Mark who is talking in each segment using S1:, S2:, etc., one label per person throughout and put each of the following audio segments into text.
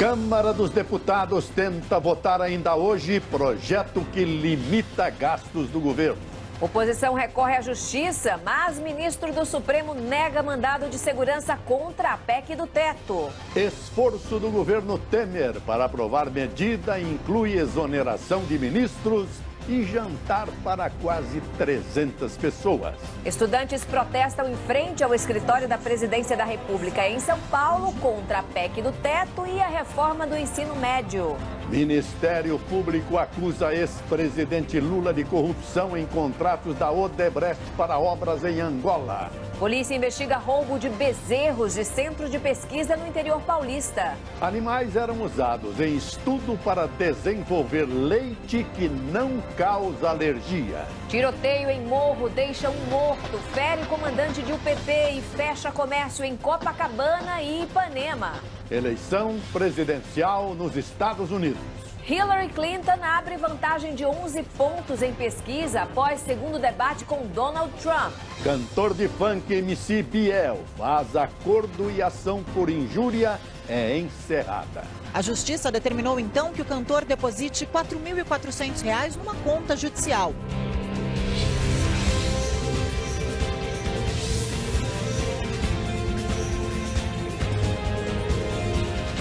S1: Câmara dos Deputados tenta votar ainda hoje projeto que limita gastos do governo.
S2: Oposição recorre à justiça, mas ministro do Supremo nega mandado de segurança contra a PEC do teto.
S1: Esforço do governo Temer para aprovar medida inclui exoneração de ministros e jantar para quase 300 pessoas.
S2: Estudantes protestam em frente ao escritório da Presidência da República em São Paulo contra a PEC do teto e a reforma do ensino médio.
S1: Ministério Público acusa ex-presidente Lula de corrupção em contratos da Odebrecht para obras em Angola.
S2: Polícia investiga roubo de bezerros de centro de pesquisa no interior paulista.
S1: Animais eram usados em estudo para desenvolver leite que não causa alergia.
S2: Tiroteio em Morro deixa um morto, fere comandante de UPP e fecha comércio em Copacabana e Ipanema.
S1: Eleição presidencial nos Estados Unidos.
S2: Hillary Clinton abre vantagem de 11 pontos em pesquisa após segundo debate com Donald Trump.
S1: Cantor de funk MC Biel faz acordo e ação por injúria é encerrada.
S3: A justiça determinou então que o cantor deposite R$ 4.400 numa conta judicial.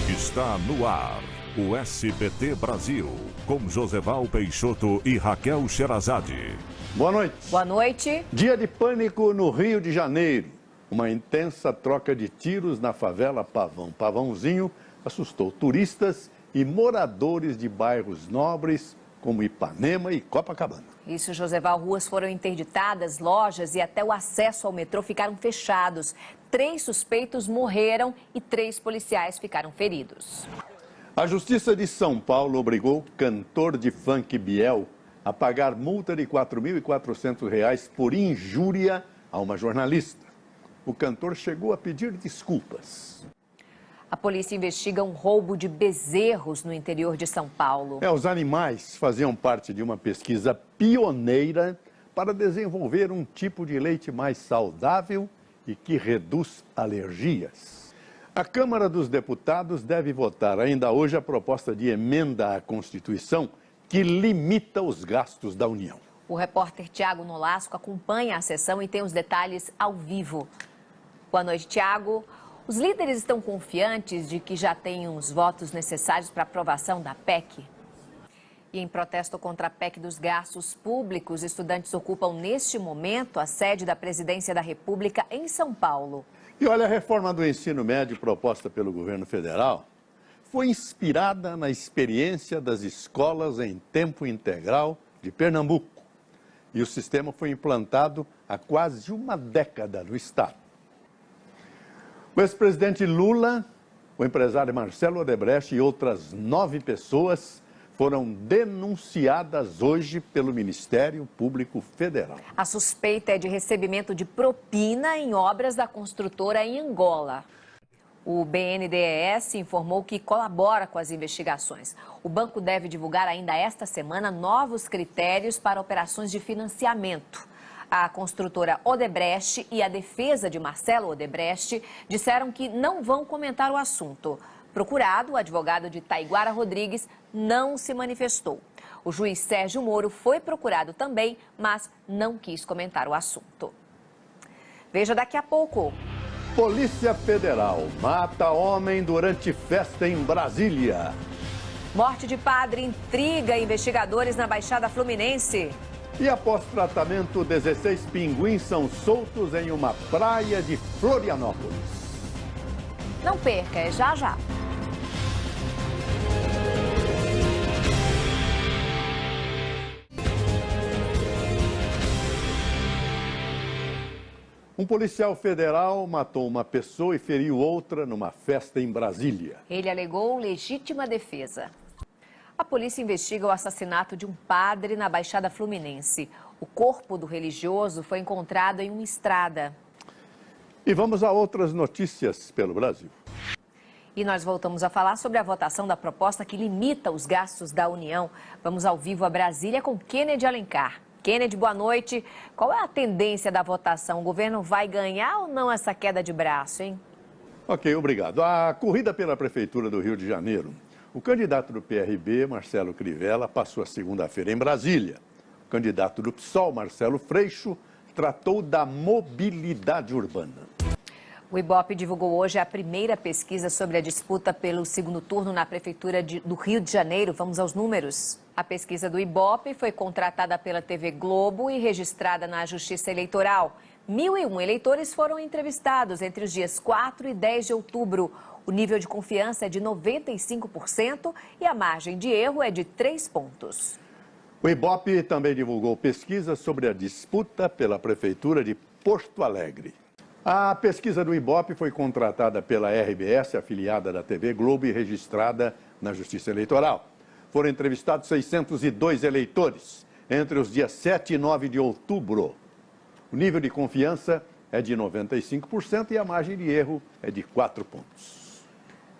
S4: Está no ar o SBT Brasil, com Joseval Peixoto e Raquel Sherazade.
S1: Boa noite.
S2: Boa noite.
S1: Dia de pânico no Rio de Janeiro. Uma intensa troca de tiros na favela Pavão. Pavãozinho assustou turistas e moradores de bairros nobres como Ipanema e Copacabana.
S2: Isso, Joseval, ruas foram interditadas, lojas e até o acesso ao metrô ficaram fechados. 3 suspeitos morreram e 3 policiais ficaram feridos.
S1: A Justiça de São Paulo obrigou o cantor de funk Biel a pagar multa de R$ 4.400 por injúria a uma jornalista. O cantor chegou a pedir desculpas.
S2: A polícia investiga um roubo de bezerros no interior de São Paulo.
S1: Os animais faziam parte de uma pesquisa pioneira para desenvolver um tipo de leite mais saudável e que reduz alergias. A Câmara dos Deputados deve votar ainda hoje a proposta de emenda à Constituição que limita os gastos da União.
S2: O repórter Tiago Nolasco acompanha a sessão e tem os detalhes ao vivo. Boa noite, Tiago. Os líderes estão confiantes de que já têm os votos necessários para a aprovação da PEC? E em protesto contra a PEC dos gastos públicos, estudantes ocupam neste momento a sede da Presidência da República em São Paulo.
S1: E olha, a reforma do ensino médio proposta pelo governo federal foi inspirada na experiência das escolas em tempo integral de Pernambuco. E o sistema foi implantado há quase uma década no estado. O ex-presidente Lula, o empresário Marcelo Odebrecht e outras 9 pessoas foram denunciadas hoje pelo Ministério Público Federal.
S2: A suspeita é de recebimento de propina em obras da construtora em Angola. O BNDES informou que colabora com as investigações. O banco deve divulgar ainda esta semana novos critérios para operações de financiamento. A construtora Odebrecht e a defesa de Marcelo Odebrecht disseram que não vão comentar o assunto. Procurado, o advogado de Taiguara Rodrigues não se manifestou. O juiz Sérgio Moro foi procurado também, mas não quis comentar o assunto. Veja daqui a pouco.
S1: Polícia Federal mata homem durante festa em Brasília.
S2: Morte de padre intriga investigadores na Baixada Fluminense.
S1: E após tratamento, 16 pinguins são soltos em uma praia de Florianópolis.
S2: Não perca, é já já.
S1: Um policial federal matou uma pessoa e feriu outra numa festa em Brasília.
S2: Ele alegou legítima defesa. A polícia investiga o assassinato de um padre na Baixada Fluminense. O corpo do religioso foi encontrado em uma estrada.
S1: E vamos a outras notícias pelo Brasil.
S2: E nós voltamos a falar sobre a votação da proposta que limita os gastos da União. Vamos ao vivo a Brasília com Kennedy Alencar. Kennedy, boa noite. Qual é a tendência da votação? O governo vai ganhar ou não essa queda de braço, hein?
S1: Ok, obrigado. A corrida pela Prefeitura do Rio de Janeiro. O candidato do PRB, Marcelo Crivella, passou a segunda-feira em Brasília. O candidato do PSOL, Marcelo Freixo, tratou da mobilidade urbana.
S2: O Ibope divulgou hoje a primeira pesquisa sobre a disputa pelo segundo turno na Prefeitura do Rio de Janeiro. Vamos aos números. A pesquisa do Ibope foi contratada pela TV Globo e registrada na Justiça Eleitoral. 1.001 eleitores foram entrevistados entre os dias 4 e 10 de outubro. O nível de confiança é de 95% e a margem de erro é de 3 pontos.
S1: O Ibope também divulgou pesquisa sobre a disputa pela Prefeitura de Porto Alegre. A pesquisa do Ibope foi contratada pela RBS, afiliada da TV Globo e registrada na Justiça Eleitoral. Foram entrevistados 602 eleitores entre os dias 7 e 9 de outubro. O nível de confiança é de 95% e a margem de erro é de 4 pontos.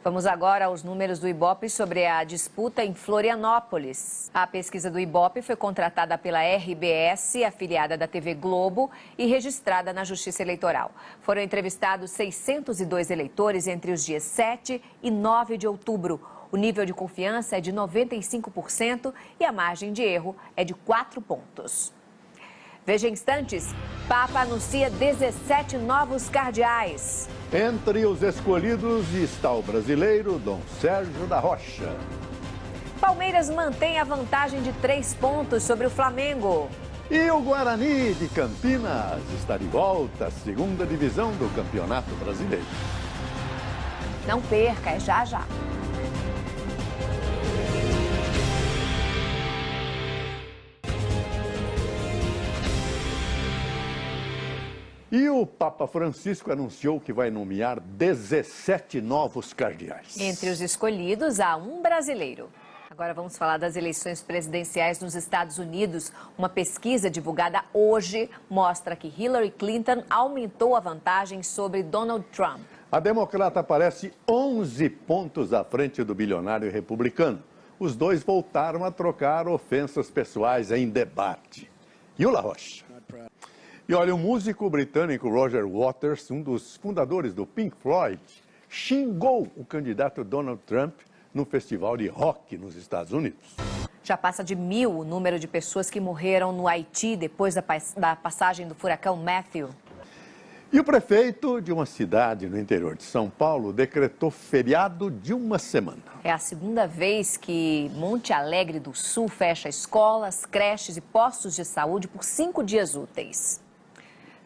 S2: Vamos agora aos números do Ibope sobre a disputa em Florianópolis. A pesquisa do Ibope foi contratada pela RBS, afiliada da TV Globo, e registrada na Justiça Eleitoral. Foram entrevistados 602 eleitores entre os dias 7 e 9 de outubro. O nível de confiança é de 95% e a margem de erro é de 4 pontos. Veja em instantes, Papa anuncia 17 novos cardeais.
S1: Entre os escolhidos está o brasileiro Dom Sérgio da Rocha.
S2: Palmeiras mantém a vantagem de 3 pontos sobre o Flamengo.
S1: E o Guarani de Campinas está de volta à segunda divisão do Campeonato Brasileiro.
S2: Não perca, é já já.
S1: E o Papa Francisco anunciou que vai nomear 17 novos cardeais.
S2: Entre os escolhidos, há um brasileiro. Agora vamos falar das eleições presidenciais nos Estados Unidos. Uma pesquisa divulgada hoje mostra que Hillary Clinton aumentou a vantagem sobre Donald Trump.
S1: A democrata aparece 11 pontos à frente do bilionário republicano. Os dois voltaram a trocar ofensas pessoais em debate. E o La Rocha? E olha, o músico britânico Roger Waters, um dos fundadores do Pink Floyd, xingou o candidato Donald Trump no festival de rock nos Estados Unidos.
S2: Já passa de 1.000 o número de pessoas que morreram no Haiti depois da passagem do furacão Matthew.
S1: E o prefeito de uma cidade no interior de São Paulo decretou feriado de uma semana.
S2: É a segunda vez que Monte Alegre do Sul fecha escolas, creches e postos de saúde por 5 dias úteis.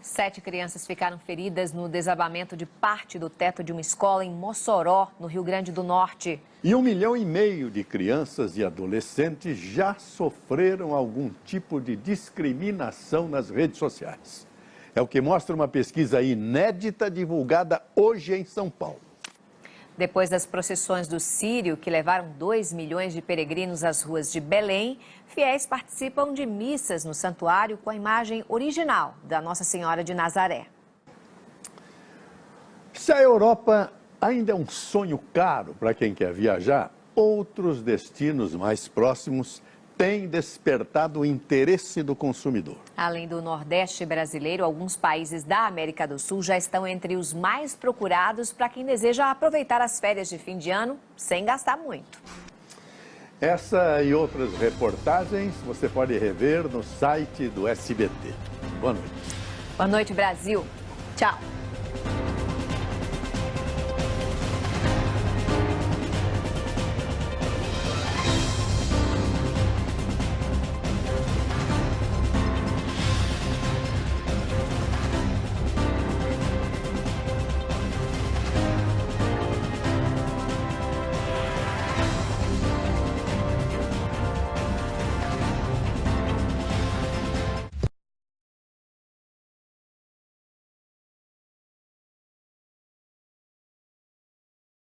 S2: 7 crianças ficaram feridas no desabamento de parte do teto de uma escola em Mossoró, no Rio Grande do Norte.
S1: E 1,5 milhão de crianças e adolescentes já sofreram algum tipo de discriminação nas redes sociais. É o que mostra uma pesquisa inédita divulgada hoje em São Paulo.
S2: Depois das procissões do Círio, que levaram 2 milhões de peregrinos às ruas de Belém, fiéis participam de missas no santuário com a imagem original da Nossa Senhora de Nazaré.
S1: Se a Europa ainda é um sonho caro para quem quer viajar, outros destinos mais próximos têm despertado o interesse do consumidor.
S2: Além do Nordeste brasileiro, alguns países da América do Sul já estão entre os mais procurados para quem deseja aproveitar as férias de fim de ano sem gastar muito.
S1: Essa e outras reportagens você pode rever no site do SBT. Boa noite.
S2: Boa noite, Brasil. Tchau.